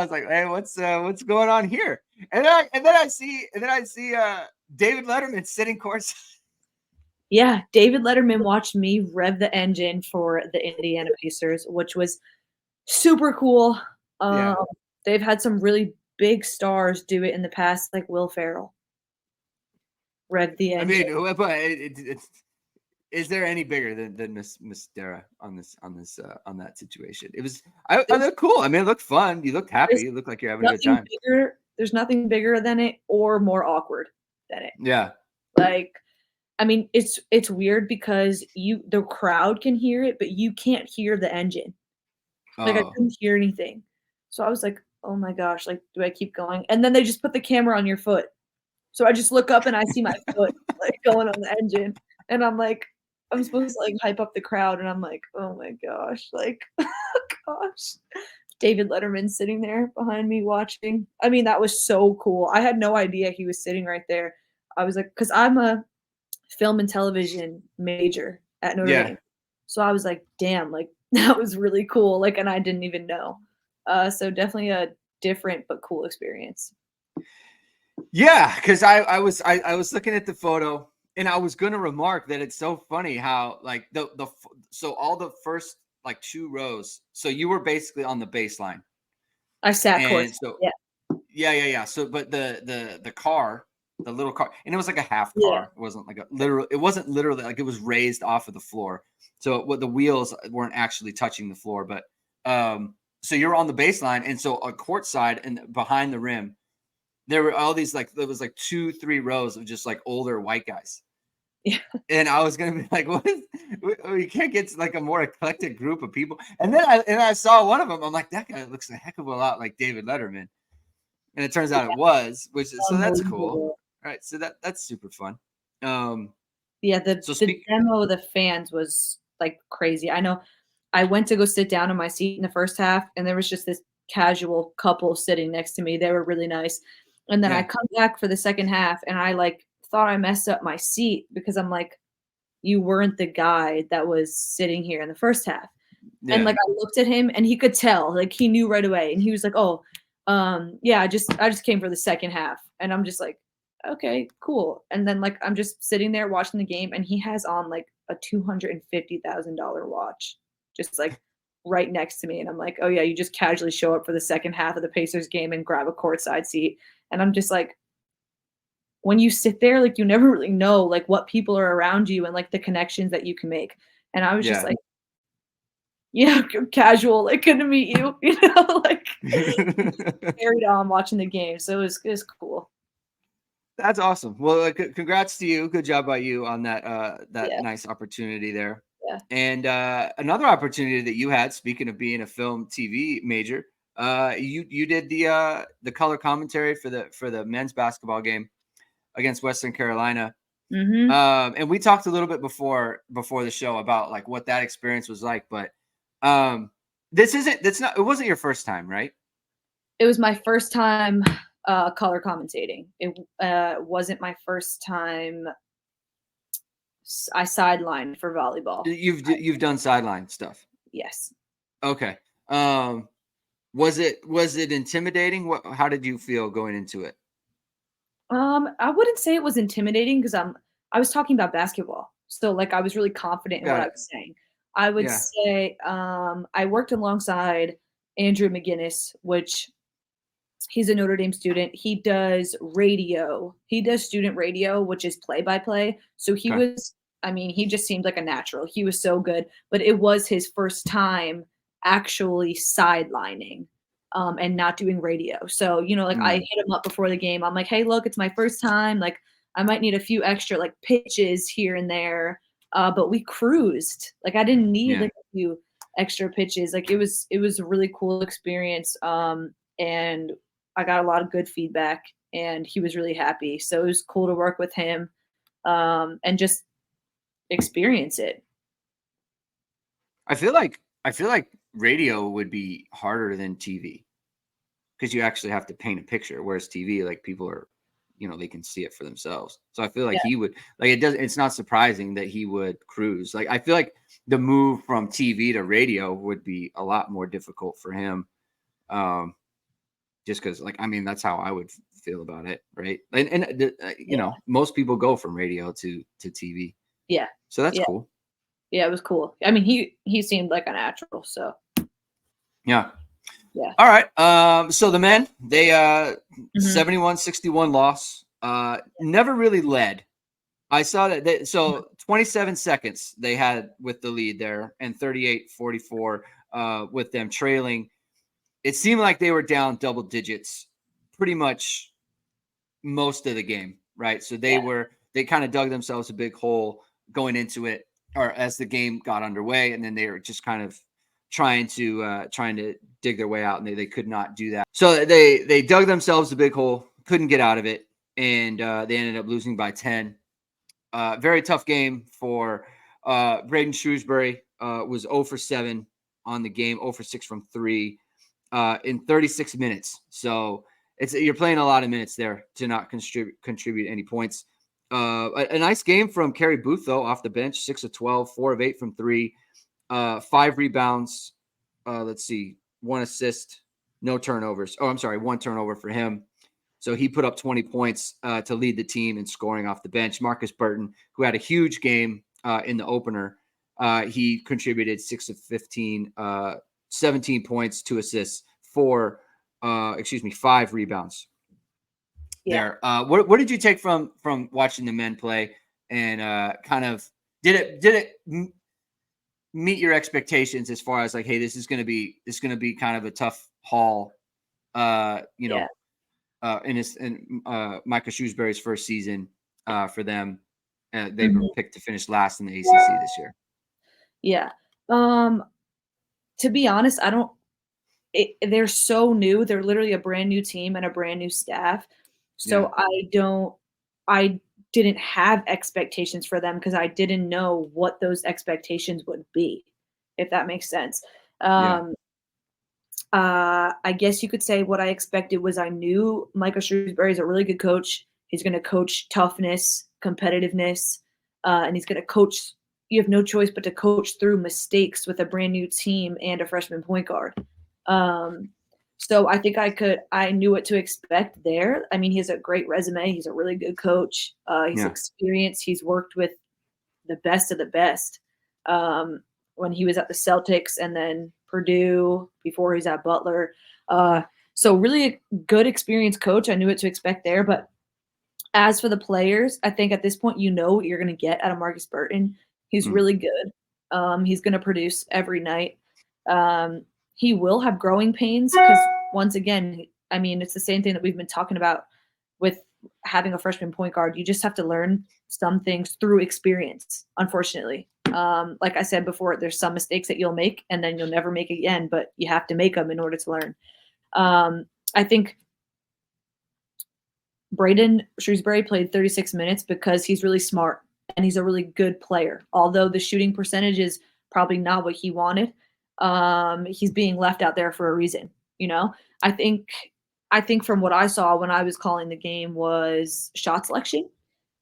[SPEAKER 1] was like, "Hey, what's going on here?" And then I see David Letterman sitting courtside.
[SPEAKER 2] Yeah, David Letterman watched me rev the engine for the Indiana Pacers, which was super cool.
[SPEAKER 1] Yeah.
[SPEAKER 2] They've had some really big stars do it in the past, like Will Ferrell. Rev the engine.
[SPEAKER 1] I mean, but is there any bigger than Miss Dara on that situation? It was I looked cool. I mean, it looked fun. You looked happy. You looked like you're having a good time.
[SPEAKER 2] There's nothing bigger than it or more awkward than it.
[SPEAKER 1] Yeah.
[SPEAKER 2] Like, I mean, it's weird because the crowd can hear it, but you can't hear the engine. Like, I
[SPEAKER 1] Oh.
[SPEAKER 2] couldn't hear anything. So I was like, "Oh my gosh, like, do I keep going?" And then they just put the camera on your foot. So I just look up and I see my foot, like, going on the engine, and I'm like I'm supposed to, like, hype up the crowd, and I'm like, "Oh my gosh," like, gosh. David Letterman sitting there behind me watching. I mean, that was so cool. I had no idea he was sitting right there. I was like, because 'cause I'm a film and television major at Notre
[SPEAKER 1] Yeah.
[SPEAKER 2] Dame. So I was like, "Damn, like, that was really cool," like, and I didn't even know. So definitely a different but cool experience.
[SPEAKER 1] Yeah, because I was looking at the photo and I was gonna remark that it's so funny how like so all the first like 2 rows, so you were basically on the baseline.
[SPEAKER 2] I sat
[SPEAKER 1] And
[SPEAKER 2] course.
[SPEAKER 1] so
[SPEAKER 2] Yeah,
[SPEAKER 1] yeah. So but the car, the little car, and it was like a half
[SPEAKER 2] yeah,
[SPEAKER 1] car. It wasn't like a literal, it wasn't literally like it was raised off of the floor. So what the wheels weren't actually touching the floor, but so you're on the baseline, and so on court side and behind the rim there were all these like there was like 2-3 rows of just like older white guys.
[SPEAKER 2] yeah.
[SPEAKER 1] And I was gonna be like, what is we can't get to like a more eclectic group of people. And then I saw one of them. I'm like, that guy looks a heck of a lot like David Letterman. And it turns out it was, which is so that's cool.
[SPEAKER 2] Unbelievable.
[SPEAKER 1] All right. So that's super fun. Um
[SPEAKER 2] Yeah,
[SPEAKER 1] so
[SPEAKER 2] the
[SPEAKER 1] speak
[SPEAKER 2] demo of the fans was, like, crazy. I know I went to go sit down in my seat in the first half, and there was just this casual couple sitting next to me. They were really nice. And then I
[SPEAKER 1] yeah,
[SPEAKER 2] come back for the second half, and I, like, thought I messed up my seat because I'm like, "You weren't the guy that was sitting here in the first half." And,
[SPEAKER 1] yeah.
[SPEAKER 2] like, I looked at him, and he could tell, like, he knew right away, and he was like, "Oh, yeah, I just came for the second half." And I'm just like, "Okay, cool." And then, like, I'm just sitting there watching the game, and he has on, like, a $250,000 watch, just, like, right next to me, and I'm like, "Oh, yeah, you just casually show up for the second half of the Pacers game and grab a courtside seat." And I'm just like, when you sit there, like, you never really know, like, what people are around you and, like, the connections that you can make. And I was just
[SPEAKER 1] Yeah.
[SPEAKER 2] like, yeah, casual, like, "Good to meet you," like, carried on watching the game, so it was cool.
[SPEAKER 1] That's awesome. Well, congrats to you. Good job by you on that
[SPEAKER 2] Yeah,
[SPEAKER 1] nice opportunity there.
[SPEAKER 2] yeah.
[SPEAKER 1] And another opportunity that you had, speaking of being a film TV major, you did the color commentary for the men's basketball game against Western Carolina.
[SPEAKER 2] Mhm.
[SPEAKER 1] And we talked a little bit before the show about like what that experience was like, but um that's not, it wasn't your first time, right?
[SPEAKER 2] It was my first time, color commentating. It, wasn't my first time I sidelined for volleyball.
[SPEAKER 1] You've done sideline stuff.
[SPEAKER 2] Yes.
[SPEAKER 1] Okay. Um was it intimidating? How did you feel going into it?
[SPEAKER 2] I wouldn't say it was intimidating because I was talking about basketball, so, like, I was really confident in what
[SPEAKER 1] Got
[SPEAKER 2] I
[SPEAKER 1] it.
[SPEAKER 2] was saying. I would
[SPEAKER 1] Yeah.
[SPEAKER 2] say, I worked alongside Andrew McGinnis, which he's a Notre Dame student. He does radio. He does student radio, which is play-by-play. So he
[SPEAKER 1] Okay.
[SPEAKER 2] was I mean, he just seemed like a natural. He was so good, but it was his first time actually sidelining, and not doing radio. So, like, I
[SPEAKER 1] Mm,
[SPEAKER 2] hit him up before the game. I'm like, "Hey, look, it's my first time. Like, I might need a few extra, like, pitches here and there." But we cruised. Like, I didn't need,
[SPEAKER 1] yeah.
[SPEAKER 2] like, a few extra pitches. Like, it was a really cool experience, and I got a lot of good feedback, and he was really happy. So it was cool to work with him, and just experience it.
[SPEAKER 1] I feel like radio would be harder than TV because you actually have to paint a picture, whereas TV, like people are, they can see it for themselves. So I feel like
[SPEAKER 2] Yeah,
[SPEAKER 1] he would like it does. It's not surprising that he would cruise. Like I feel like the move from TV to radio would be a lot more difficult for him. Um, just because, like, I mean, that's how I would feel about it, right?
[SPEAKER 2] yeah,
[SPEAKER 1] most people go from radio to TV,
[SPEAKER 2] yeah,
[SPEAKER 1] so that's
[SPEAKER 2] yeah,
[SPEAKER 1] cool.
[SPEAKER 2] yeah, it was cool. I mean, he seemed like a natural, so
[SPEAKER 1] Yeah.
[SPEAKER 2] yeah.
[SPEAKER 1] All right. So the men, they
[SPEAKER 2] Mhm.
[SPEAKER 1] 71-61 loss. Never really led. I saw that so 27 seconds they had with the lead there and 38-44 with them trailing. It seemed like they were down double digits pretty much most of the game, right? So
[SPEAKER 2] Yeah,
[SPEAKER 1] they kind of dug themselves a big hole going into it or as the game got underway, and then they were just kind of trying to dig their way out, and they could not do that. So they dug themselves a big hole, couldn't get out of it, and they ended up losing by 10. Very tough game for Braden Shrewsbury. Was 0 for 7 on the game, 0 for 6 from 3 in 36 minutes. So you're playing a lot of minutes there to not contribute any points. A nice game from Kerry Booth, though, off the bench, 6 of 12, 4 of 8 from 3, 5 rebounds. Let's see, 1 assist, no turnovers. Oh, I'm sorry, 1 turnover for him. So he put up 20 points to lead the team in scoring off the bench. Marcus Burton, who had a huge game in the opener, he contributed 6 of 15, 17 points, 2 assists, 5 rebounds.
[SPEAKER 2] Yeah.
[SPEAKER 1] There. What did you take from watching the men play, and kind of did it meet your expectations as far as like, hey, this is going to be kind of a tough haul, in Micah Shrewsbury's first season for them. They were picked to finish last in the ACC this year.
[SPEAKER 2] Yeah. To be honest, they're so new. They're literally a brand new team and a brand new staff. So I didn't have expectations for them because I didn't know what those expectations would be, if that makes sense. I guess you could say what I expected was I knew Micah Shrewsbury is a really good coach. He's going to coach toughness, competitiveness, and he's going to coach. You have no choice but to coach through mistakes with a brand new team and a freshman point guard. So I think I knew what to expect there. I mean, he has a great resume. He's a really good coach. He's experienced. He's worked with the best of the best. When he was at the Celtics and then Purdue before he's at Butler. So really a good experienced coach. I knew what to expect there. But as for the players, I think at this point, you know what you're going to get out of Marcus Burton. He's really good. He's going to produce every night. He will have growing pains because once again, I mean, it's the same thing that we've been talking about with having a freshman point guard. You just have to learn some things through experience, unfortunately. Like I said before, there's some mistakes that you'll make and then you'll never make again, but you have to make them in order to learn. I think Braden Shrewsbury played 36 minutes because he's really smart and he's a really good player. Although the shooting percentage is probably not what he wanted, he's being left out there for a reason. I think from what I saw when I was calling the game was shot selection.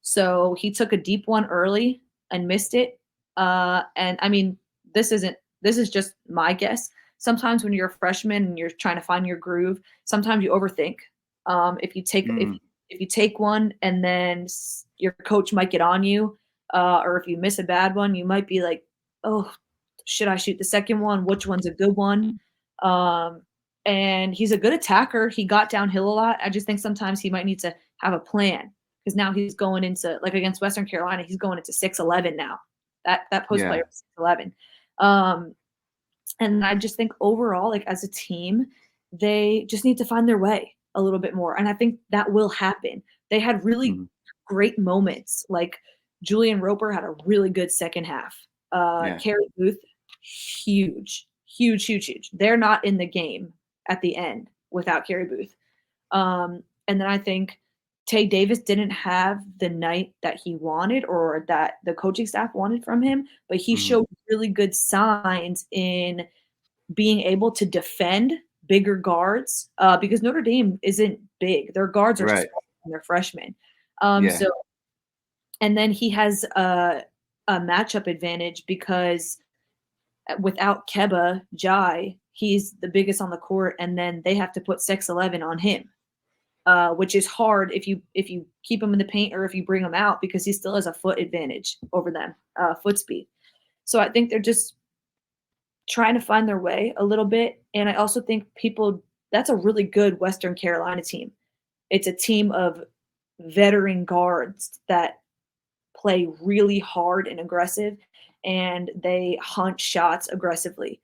[SPEAKER 2] So he took a deep one early and missed it. And I mean, this is just my guess. Sometimes when you're a freshman and you're trying to find your groove, sometimes you overthink. If you take one and then your coach might get on you, or if you miss a bad one, you might be like, oh, should I shoot the second one? Which one's a good one? And he's a good attacker. He got downhill a lot. I just think sometimes he might need to have a plan because now he's going into, like against Western Carolina, he's going into 6'11" now. That post player is 6'11". And I just think overall, like as a team, they just need to find their way a little bit more. And I think that will happen. They had really great moments. Like Julian Roper had a really good second half. Kerry Booth, huge. They're not in the game at the end without Kerry Booth. And then I think Tay Davis didn't have the night that he wanted or that the coaching staff wanted from him, but he showed really good signs in being able to defend bigger guards because Notre Dame isn't big. Their guards are small and they're freshmen. So, and then he has a matchup advantage because without Keba Jai, he's the biggest on the court, and then they have to put 6'11" on him, which is hard if you keep him in the paint or if you bring him out because he still has a foot advantage over them, foot speed. So I think they're just trying to find their way a little bit, and I also think that's a really good Western Carolina team. It's a team of veteran guards that play really hard and aggressive, and they hunt shots aggressively.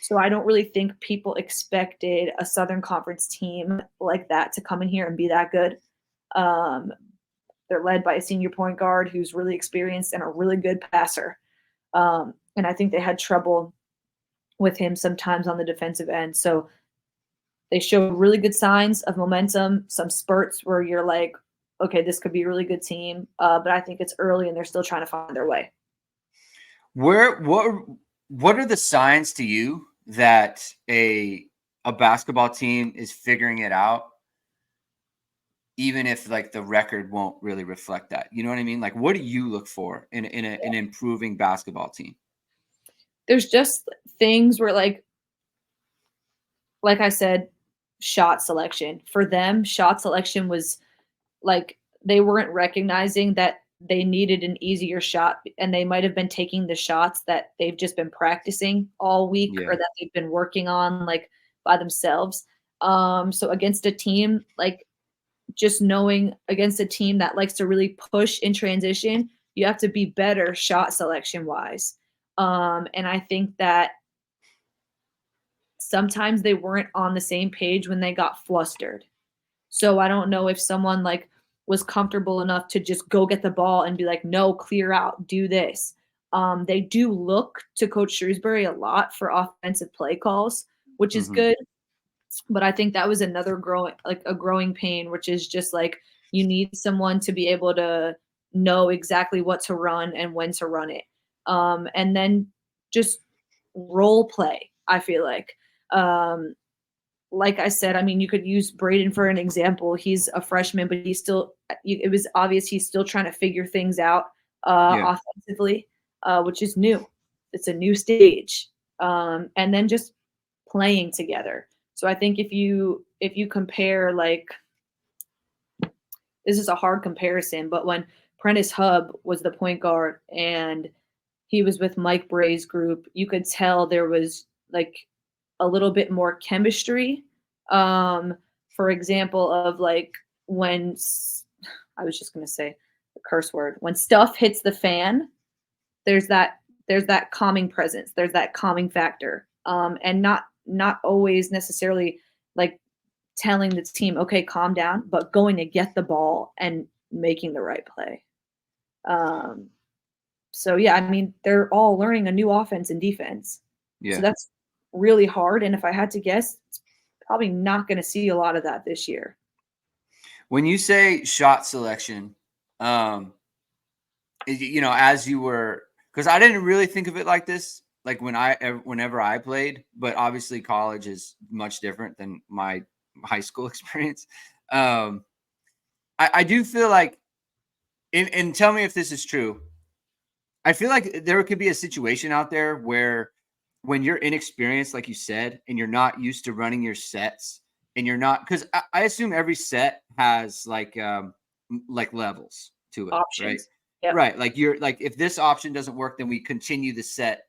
[SPEAKER 2] So I don't really think people expected a Southern Conference team like that to come in here and be that good. They're led by a senior point guard who's really experienced and a really good passer. And I think they had trouble with him sometimes on the defensive end. So they show really good signs of momentum, some spurts where you're like, okay, this could be a really good team. But I think it's early and they're still trying to find their way.
[SPEAKER 1] What are the signs to you that a basketball team is figuring it out, even if like the record won't really reflect that? You know what I mean? Like, what do you look for in an improving basketball team?
[SPEAKER 2] There's just things where like I said, shot selection. For them, shot selection was like they weren't recognizing that they needed an easier shot, and they might have been taking the shots that they've just been practicing all week or that they've been working on like by themselves. So against a team, like just knowing against a team that likes to really push in transition, you have to be better shot selection wise. And I think that sometimes they weren't on the same page when they got flustered. So I don't know if someone like was comfortable enough to just go get the ball and be like, no, clear out, do this. They do look to Coach Shrewsbury a lot for offensive play calls, which is good. But I think that was another growing pain, which is just like you need someone to be able to know exactly what to run and when to run it. And then just role play, I feel like I said, I mean, you could use Braden for an example. He's a freshman, but it was obvious he's still trying to figure things out offensively, which is new. It's a new stage. And then just playing together. So I think if you compare, like, this is a hard comparison, but when Prentice Hub was the point guard and he was with Mike Bray's group, you could tell there was like a little bit more chemistry. For example, of like when I was just going to say the curse word, when stuff hits the fan, there's that calming presence. There's that calming factor. And not always necessarily like telling the team, okay, calm down, but going to get the ball and making the right play. So yeah, I mean, they're all learning a new offense and defense. Yeah. So that's really hard. And if I had to guess, it's probably not going to see a lot of that this year.
[SPEAKER 1] When you say shot selection, you know, as you were, because I didn't really think of it like this, like whenever I played, but obviously college is much different than my high school experience. I do feel like, and tell me if this is true, I feel like there could be a situation out there where when you're inexperienced, like you said, and you're not used to running your sets, and you're not, because I assume every set has like levels to it, options. Right?
[SPEAKER 2] Yep.
[SPEAKER 1] Right. Like you're like, if this option doesn't work, then we continue the set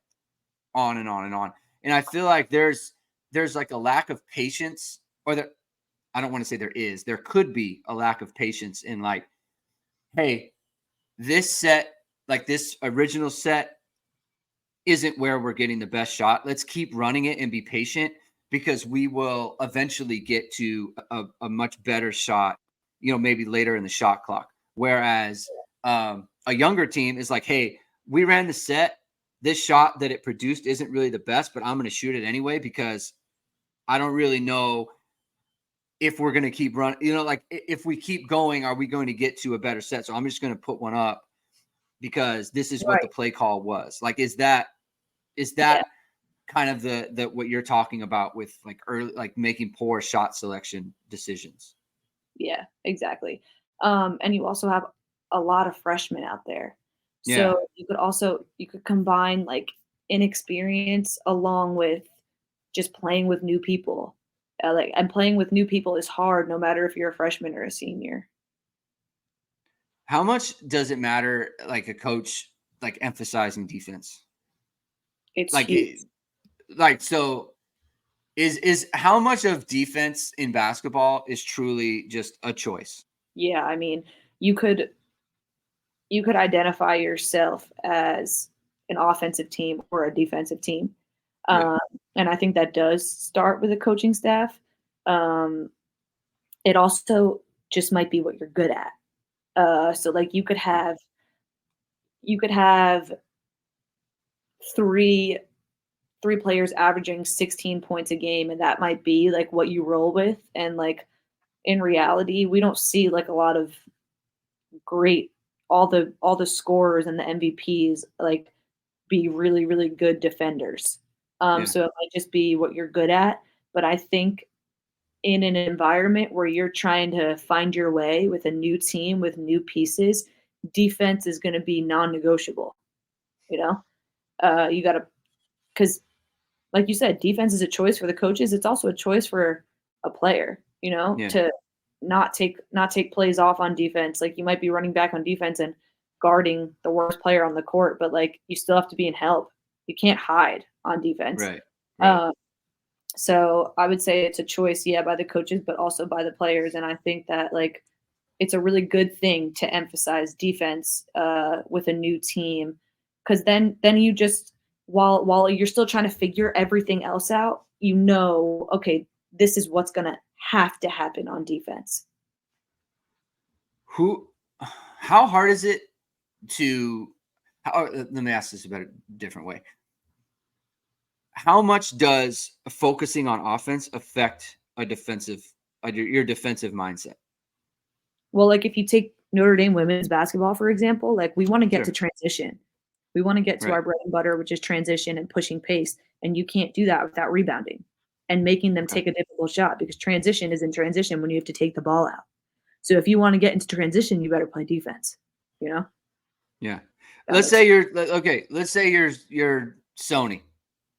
[SPEAKER 1] on and on and on. And I feel like there's like a lack of patience, or I don't want to say there could be a lack of patience in like, hey, this set, like this original set isn't where we're getting the best shot. Let's keep running it and be patient, because we will eventually get to a much better shot, you know, maybe later in the shot clock. Whereas a younger team is like, hey, we ran the set. This shot that it produced isn't really the best, but I'm going to shoot it anyway, because I don't really know if we're going to keep running. You know, like if we keep going, are we going to get to a better set? So I'm just going to put one up because this is what the play call was. Like, is that kind of the what you're talking about with like early, like making poor shot selection decisions?
[SPEAKER 2] Yeah, exactly. And you also have a lot of freshmen out there. So you could combine like inexperience along with just playing with new people. And playing with new people is hard, no matter if you're a freshman or a senior.
[SPEAKER 1] How much does it matter, like a coach, like emphasizing defense?
[SPEAKER 2] It's like huge.
[SPEAKER 1] So is how much of defense in basketball is truly just a choice?
[SPEAKER 2] Yeah, I mean, you could identify yourself as an offensive team or a defensive team. And I think that does start with a coaching staff. It also just might be what you're good at. So like you could have three three players averaging 16 points a game, and that might be like what you roll with. And like in reality, we don't see like a lot of great all the scorers and the MVPs like be really, really good defenders.
[SPEAKER 1] Yeah.
[SPEAKER 2] So it might just be what you're good at. But I think in an environment where you're trying to find your way with a new team with new pieces, defense is going to be non-negotiable. You know, you got to, because like you said, defense is a choice for the coaches. It's also a choice for a player, you know,
[SPEAKER 1] Yeah.
[SPEAKER 2] to not take plays off on defense. Like you might be running back on defense and guarding the worst player on the court, but like you still have to be in help. You can't hide on defense.
[SPEAKER 1] Right. Right.
[SPEAKER 2] So I would say it's a choice, yeah, by the coaches, but also by the players. And I think that like it's a really good thing to emphasize defense with a new team, because then you just while you're still trying to figure everything else out, you know, okay, this is what's gonna have to happen on defense.
[SPEAKER 1] How hard is it to? Let me ask this about a different way. How much does focusing on offense affect your defensive mindset?
[SPEAKER 2] Well, like if you take Notre Dame women's basketball, for example, like we want to get to transition. We want to get to our bread and butter, which is transition and pushing pace. And you can't do that without rebounding and making them take a difficult shot, because transition is in transition when you have to take the ball out. So if you want to get into transition, you better play defense, you know?
[SPEAKER 1] Yeah. Let's say you're Sony.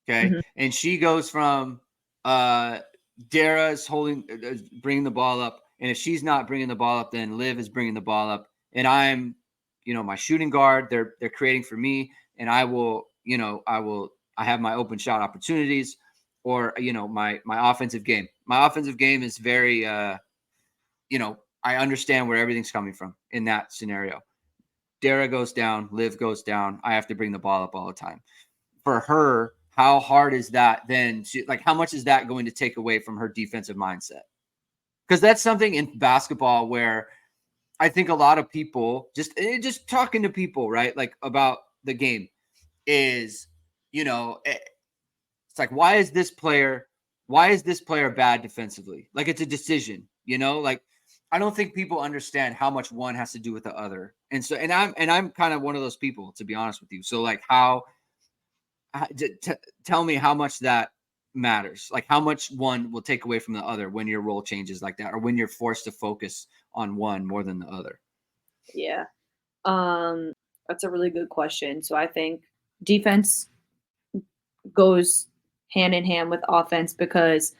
[SPEAKER 1] Okay.
[SPEAKER 2] Mm-hmm.
[SPEAKER 1] And she goes from Dara's bringing the ball up. And if she's not bringing the ball up, then Liv is bringing the ball up. And I'm, my shooting guard. They're creating for me. And I have my open shot opportunities, or, my offensive game. My offensive game is very, I understand where everything's coming from in that scenario. Dara goes down, Liv goes down. I have to bring the ball up all the time. For her, how hard is that then? How much is that going to take away from her defensive mindset? Because that's something in basketball where I think a lot of people just talking to people, right? Like about the game is, it's like, why is this player bad defensively? Like it's a decision, like I don't think people understand how much one has to do with the other. And so, I'm kind of one of those people, to be honest with you. So like tell me how much that matters, like how much one will take away from the other when your role changes like that, or when you're forced to focus on one more than the other.
[SPEAKER 2] Yeah. That's a really good question. So I think defense goes hand in hand with offense, because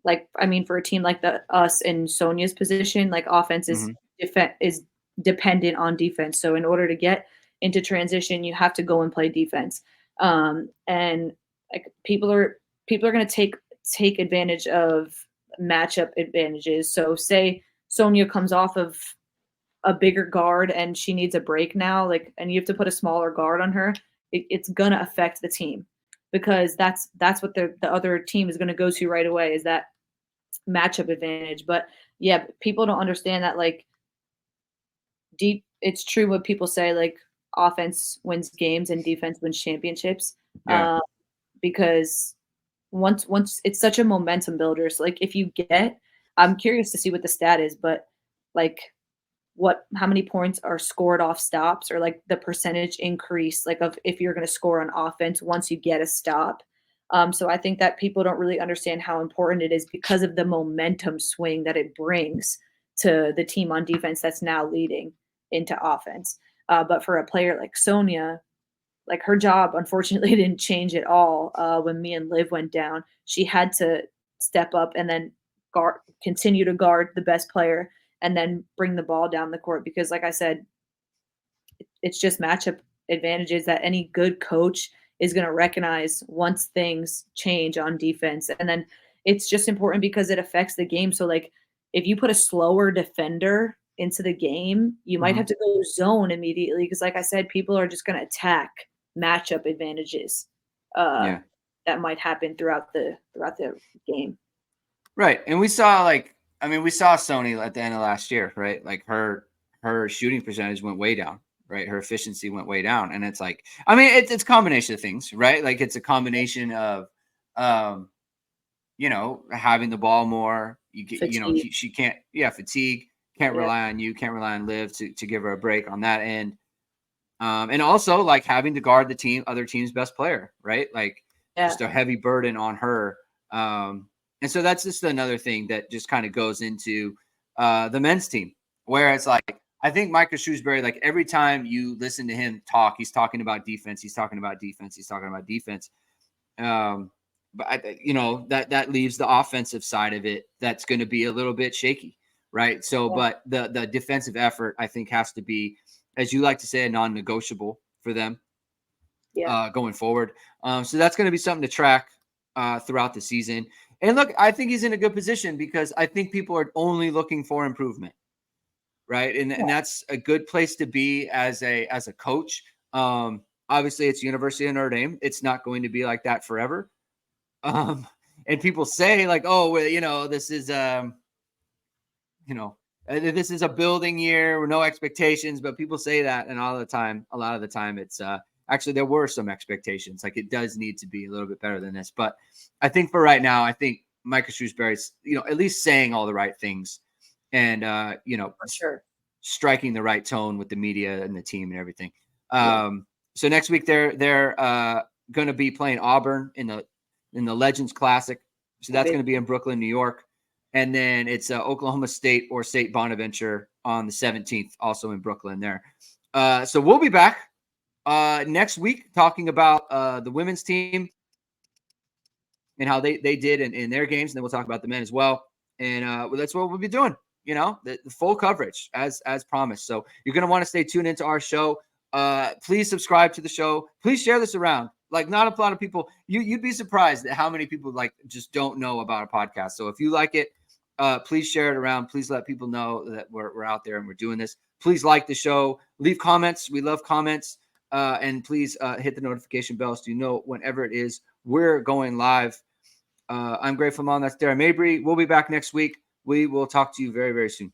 [SPEAKER 2] for a team like us in Sonia's position, like offense is dependent on defense. So in order to get into transition, you have to go and play defense. And like people are going to take advantage of matchup advantages. So say Sonia comes off of a bigger guard and she needs a break now, and you have to put a smaller guard on her, it's going to affect the team, because that's what the other team is going to go to right away, is that matchup advantage. But yeah, people don't understand that it's true what people say, like offense wins games and defense wins championships.
[SPEAKER 1] Yeah.
[SPEAKER 2] Because once it's such a momentum builder. So like if you I'm curious to see what the stat is, but like how many points are scored off stops, or like the percentage increase, like of if you're going to score on offense once you get a stop. So I think that people don't really understand how important it is, because of the momentum swing that it brings to the team on defense that's now leading into offense. But for a player like Sonia, like her job unfortunately didn't change at all when me and Liv went down. She had to step up and then continue to guard the best player, and then bring the ball down the court, because like I said, it's just matchup advantages that any good coach is going to recognize once things change on defense. And then it's just important because it affects the game. So like if you put a slower defender into the game, you might have to go zone immediately, because like I said, people are just going to attack matchup advantages that might happen throughout the game.
[SPEAKER 1] Right. And we saw Sony at the end of last year, right? Like her shooting percentage went way down, right? Her efficiency went way down. And it's like, I mean, it's a combination of things, right? Like it's a combination of, having the ball more. She can't, fatigue, can't rely on you, can't rely on Liv to give her a break on that end. And also like having to guard the other team's best player, right? Like just a heavy burden on her. And so that's just another thing that just kind of goes into the men's team, where it's like, I think Micah Shrewsbury, like every time you listen to him talk, he's talking about defense. He's talking about defense. He's talking about defense. But that leaves the offensive side of it. That's going to be a little bit shaky. Right. So, but the defensive effort, I think, has to be, as you like to say, a non-negotiable for them going forward. So that's going to be something to track throughout the season. And look, I think he's in a good position because I think people are only looking for improvement. Right. And that's a good place to be as a coach. Obviously, it's University of Notre Dame. It's not going to be like that forever. And people say like, oh, well, this is, this is a building year with no expectations, but people say that. And a lot of the time it's actually there were some expectations. Like it does need to be a little bit better than this. But I think for right now, I think Micah Shrewsbury's, at least saying all the right things and,
[SPEAKER 2] for sure,
[SPEAKER 1] striking the right tone with the media and the team and everything. So next week they're going to be playing Auburn in the Legends Classic. So that's going to be in Brooklyn, New York. And then it's Oklahoma State or State Bonaventure on the 17th, also in Brooklyn there. So we'll be back next week talking about the women's team and how they did in their games. And then we'll talk about the men as well. And that's what we'll be doing, the full coverage as promised. So you're going to want to stay tuned into our show. Please subscribe to the show. Please share this around. Like not a lot of people, you'd be surprised at how many people like just don't know about a podcast. So if you like it, please share it around. Please let people know that we're out there and we're doing this. Please like the show, leave comments. We love comments. And please hit the notification bell so you know whenever it is we're going live. I'm Greg Flamon. That's Dara Mabry. We'll be back next week. We will talk to you very, very soon.